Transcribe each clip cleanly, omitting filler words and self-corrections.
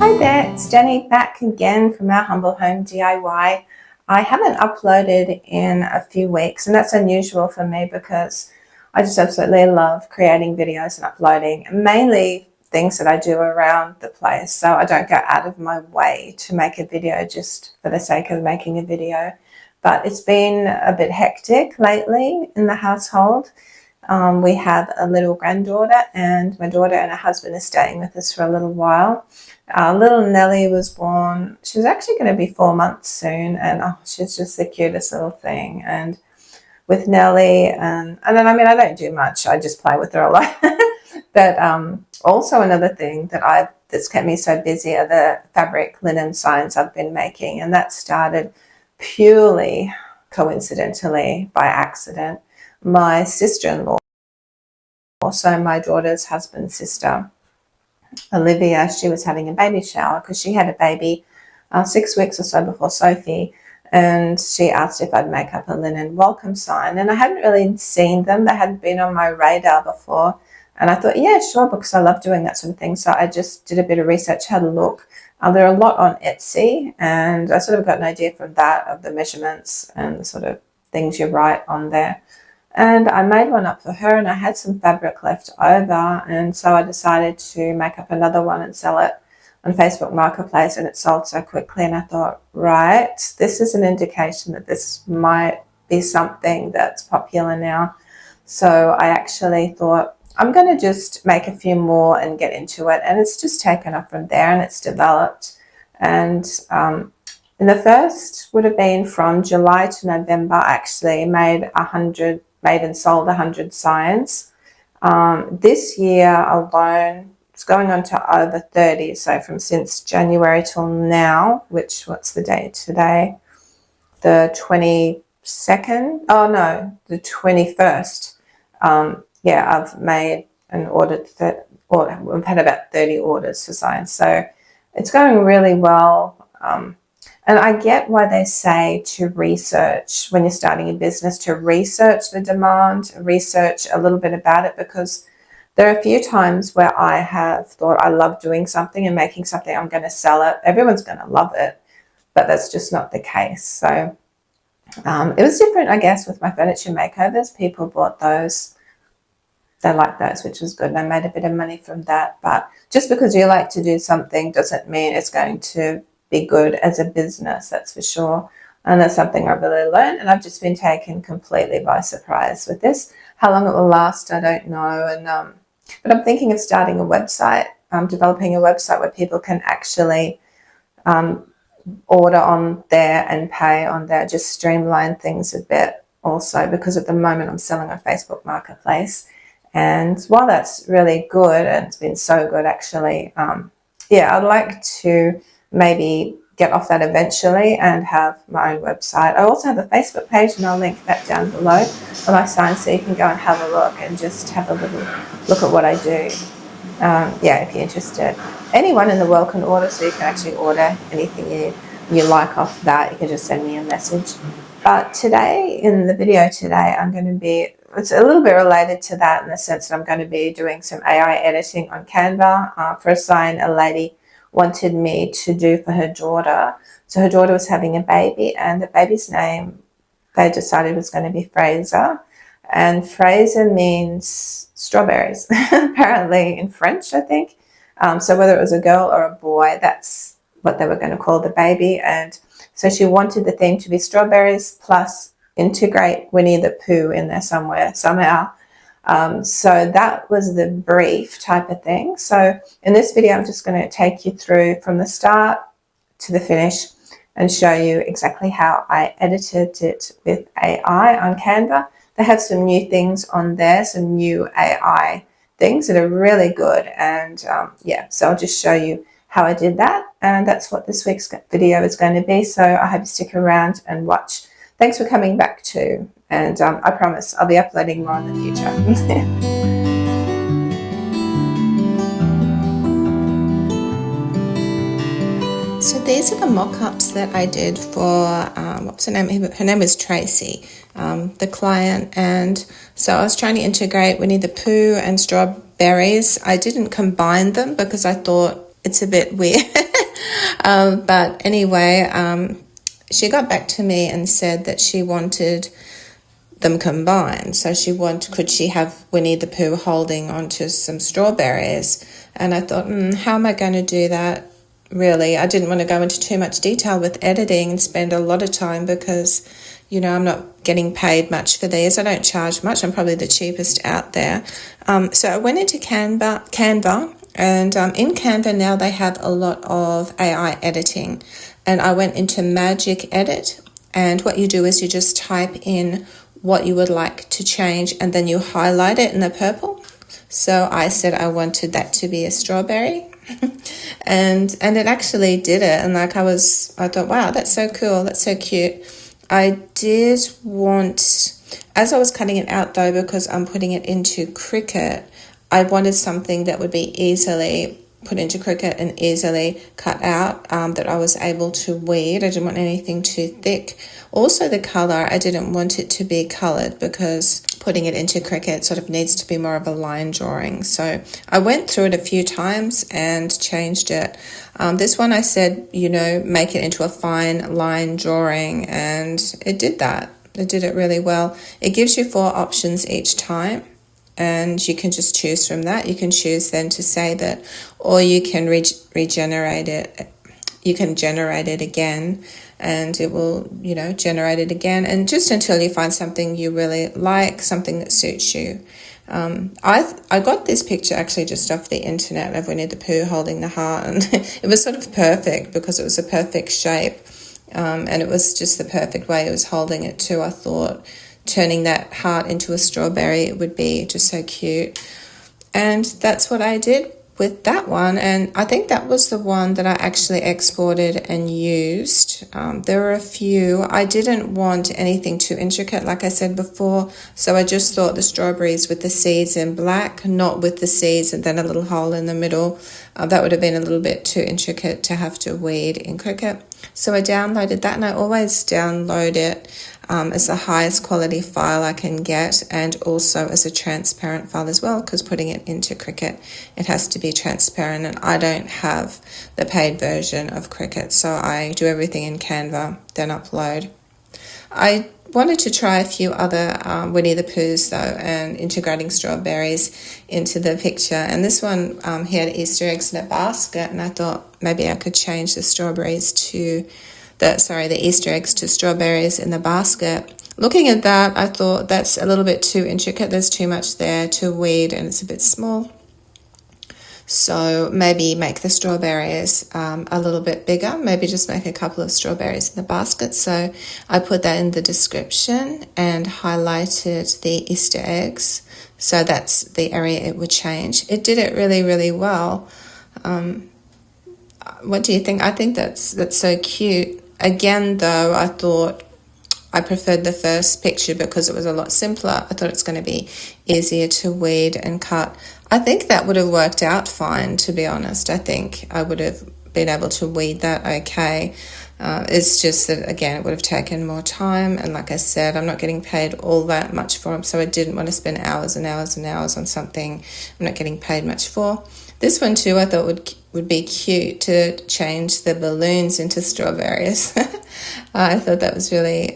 Hi there, it's Jenny back again from our Humble Home DIY. I haven't uploaded in a few weeks, and that's unusual for me because I just absolutely love creating videos and uploading, mainly things that I do around the place. So I don't go out of my way to make a video just for the sake of making a video. But it's been a bit hectic lately in the household. We have a little granddaughter, and my daughter and her husband are staying with us for a little while. Little Nellie was born. She's actually going to be 4 months soon, and she's just the cutest little thing. And with Nellie, and then I don't do much. I just play with her a lot. But also another thing that's kept me so busy are the fabric linen signs I've been making, and that started purely coincidentally by accident. My sister-in-law, also my daughter's husband's sister, Olivia, she was having a baby shower because she had a baby 6 weeks or so before Sophie, and she asked if I'd make up a linen welcome sign, and I hadn't really seen them. They hadn't been on my radar before, and I thought, yeah, sure, because I love doing that sort of thing. So I just did a bit of research, had a look. There are a lot on Etsy, and I sort of got an idea from that of the measurements and the sort of things you write on there. And I made one up for her, and I had some fabric left over, and so I decided to make up another one and sell it on Facebook Marketplace, and it sold so quickly, and I thought, right, this is an indication that this might be something that's popular now. So I actually thought, I'm going to just make a few more and get into it, and it's just taken off from there, and it's developed. And in the first would have been from July to November, I actually made and sold 100 signs. This year alone, it's going on to over 30. So since January till now, what's the date today? The 22nd? Oh no, the 21st. I've made and ordered we've had about 30 orders for signs. So it's going really well. And I get why they say to research when you're starting a business, to research the demand, research a little bit about it, because there are a few times where I have thought I love doing something and making something, I'm going to sell it. Everyone's going to love it, but that's just not the case. So it was different, I guess, with my furniture makeovers. People bought those. They liked those, which was good. And I made a bit of money from that. But just because you like to do something doesn't mean it's going to be good as a business, that's for sure. And that's something I really learned, and I've just been taken completely by surprise with this. How long it will last, I don't know. And but I'm thinking of starting a website, developing a website where people can actually order on there and pay on there, just streamline things a bit also, because at the moment I'm selling on Facebook Marketplace. And while that's really good, and it's been so good actually, I'd like to maybe get off that eventually and have my own website. I also have a Facebook page, and I'll link that down below for my signs, so you can go and have a look and just have a little look at what I do. If you're interested. Anyone in the world can order, so you can actually order anything you like off that. You can just send me a message. But today, in the video today, it's a little bit related to that in the sense that I'm going to be doing some AI editing on Canva for a sign a lady wanted me to do for her daughter. So her daughter was having a baby, and the baby's name they decided was going to be Fraser. And Fraser means strawberries, apparently in French, I think. So whether it was a girl or a boy, that's what they were going to call the baby. And so she wanted the theme to be strawberries plus integrate Winnie the Pooh in there somehow. So that was the brief type of thing. So in this video, I'm just going to take you through from the start to the finish and show you exactly how I edited it with AI on Canva. They have some new things on there, some new AI things that are really good. And so I'll just show you how I did that. And that's what this week's video is going to be. So I hope you stick around and watch. Thanks for coming back too. And I promise I'll be uploading more in the future. So these are the mock-ups that I did for, what's her name? Her name is Tracy, the client. And so I was trying to integrate Winnie the Pooh and strawberries. I didn't combine them because I thought it's a bit weird. But anyway, she got back to me and said that she wanted them combined. So could she have Winnie the Pooh holding onto some strawberries? And I thought, how am I going to do that? Really, I didn't want to go into too much detail with editing and spend a lot of time because, I'm not getting paid much for these. I don't charge much. I'm probably the cheapest out there. So I went into Canva, and in Canva now they have a lot of AI editing. And I went into Magic Edit, and what you do is you just type in what you would like to change, and then you highlight it in the purple. So I said I wanted that to be a strawberry. and it actually did it. And I thought, wow, that's so cool. That's so cute. I did want, as I was cutting it out though, because I'm putting it into Cricut, I wanted something that would be easily put into Cricut and easily cut out, that I was able to weed. I didn't want anything too thick. Also the color, I didn't want it to be colored because putting it into Cricut sort of needs to be more of a line drawing. So I went through it a few times and changed it. This one I said, make it into a fine line drawing, and it did that. It did it really well. It gives you 4 options each time, and you can just choose from that. You can choose then to say that, or you can regenerate it. You can generate it again, and it will, generate it again, and just until you find something you really like, something that suits you. I got this picture actually just off the internet of Winnie the Pooh holding the heart, and it was sort of perfect because it was a perfect shape, and it was just the perfect way it was holding it too. I thought turning that heart into a strawberry would be just so cute, and that's what I did with that one. And I think that was the one that I actually exported and used. There were a few. I didn't want anything too intricate, like I said before, so I just thought the strawberries with the seeds in black, not with the seeds and then a little hole in the middle. That would have been a little bit too intricate to have to weed in Cricut. So I downloaded that, and I always download it as the highest quality file I can get, and also as a transparent file as well, because putting it into Cricut, it has to be transparent, and I don't have the paid version of Cricut, so I do everything in Canva, then upload. I wanted to try a few other Winnie the Poohs though, and integrating strawberries into the picture, and this one he had Easter eggs in a basket, and I thought maybe I could change the the Easter eggs to strawberries in the basket. Looking at that, I thought that's a little bit too intricate. There's too much there to weed, and it's a bit small. So maybe make the strawberries a little bit bigger. Maybe just make a couple of strawberries in the basket. So I put that in the description and highlighted the Easter eggs. So that's the area it would change. It did it really, really well. What do you think? I think that's so cute. Again, though, I thought I preferred the first picture because it was a lot simpler. I thought it's going to be easier to weed and cut. I think that would have worked out fine, to be honest. I think I would have been able to weed that okay. It's just that, again, it would have taken more time. And like I said, I'm not getting paid all that much for them, so I didn't want to spend hours and hours and hours on something I'm not getting paid much for. This one too, I thought would be cute to change the balloons into strawberries. I thought that was really,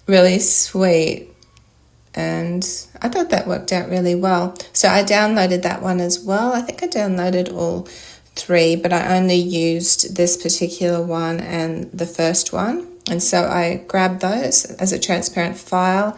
really sweet, and I thought that worked out really well. So I downloaded that one as well. I think I downloaded all 3, but I only used this particular one and the first one, and so I grabbed those as a transparent file,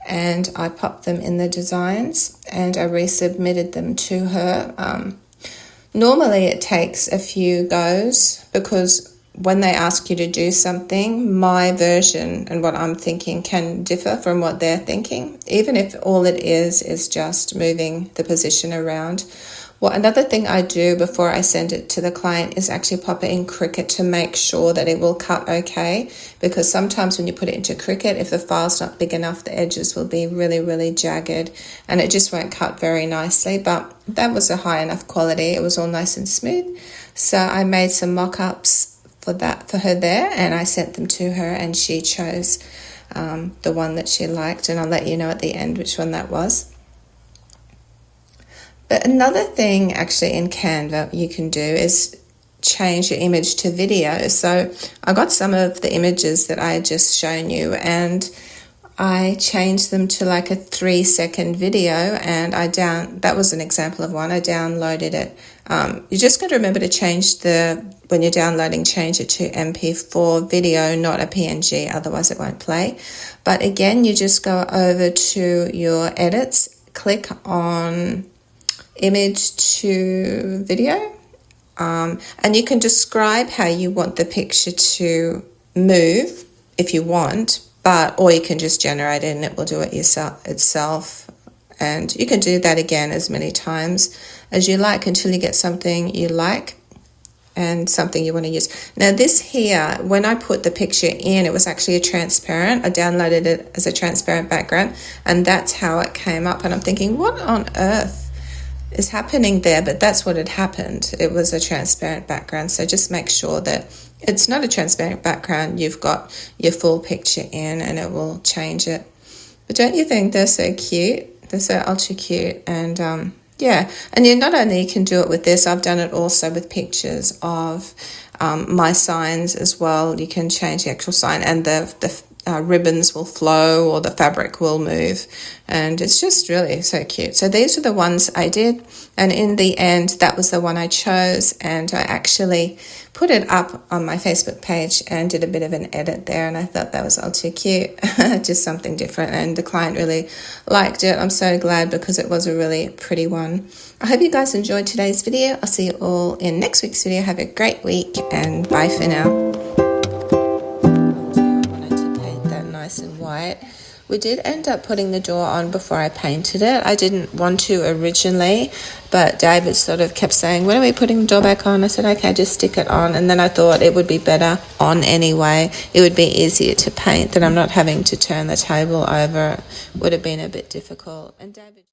and I popped them in the designs, and I resubmitted them to her. Normally it takes a few goes, because when they ask you to do something, my version and what I'm thinking can differ from what they're thinking, even if all it is just moving the position around. Well, another thing I do before I send it to the client is actually pop it in Cricut to make sure that it will cut okay, because sometimes when you put it into Cricut, if the file's not big enough, the edges will be really, really jagged and it just won't cut very nicely. But that was a high enough quality. It was all nice and smooth. So I made some mock-ups for her there, and I sent them to her, and she chose the one that she liked, and I'll let you know at the end which one that was. But another thing actually in Canva you can do is change your image to video. So I got some of the images that I had just shown you, and I changed them to like a 3-second video, and that was an example of one. I downloaded it. You just got to remember to change when you're downloading, change it to MP4 video, not a PNG, otherwise it won't play. But again, you just go over to your edits, click on image to video, and you can describe how you want the picture to move if you want, or you can just generate it and it will do it itself. And you can do that again as many times as you like until you get something you like and something you want to use. Now this here, when I put the picture in, it was actually a transparent. I downloaded it as a transparent background, and that's how it came up. And I'm thinking, what on earth is happening there? But that's what had happened. It was a transparent background. So just make sure that it's not a transparent background. You've got your full picture in, and it will change it. But don't you think they're so cute? They're so ultra cute. And yeah, and you not only can do it with this, I've done it also with pictures of my signs as well. You can change the actual sign, and the ribbons will flow or the fabric will move, and it's just really so cute. So these are the ones I did, and in the end that was the one I chose, and I actually put it up on my Facebook page and did a bit of an edit there, and I thought that was all too cute. Just something different, and the client really liked it. I'm so glad, because it was a really pretty one. I hope you guys enjoyed today's video. I'll see you all in next week's video. Have a great week, and bye for now. And white. We did end up putting the door on before I painted it. I didn't want to originally, but David sort of kept saying, when are we putting the door back on? I said, okay, just stick it on. And then I thought it would be better on anyway. It would be easier to paint, that I'm not having to turn the table over. It would have been a bit difficult. And David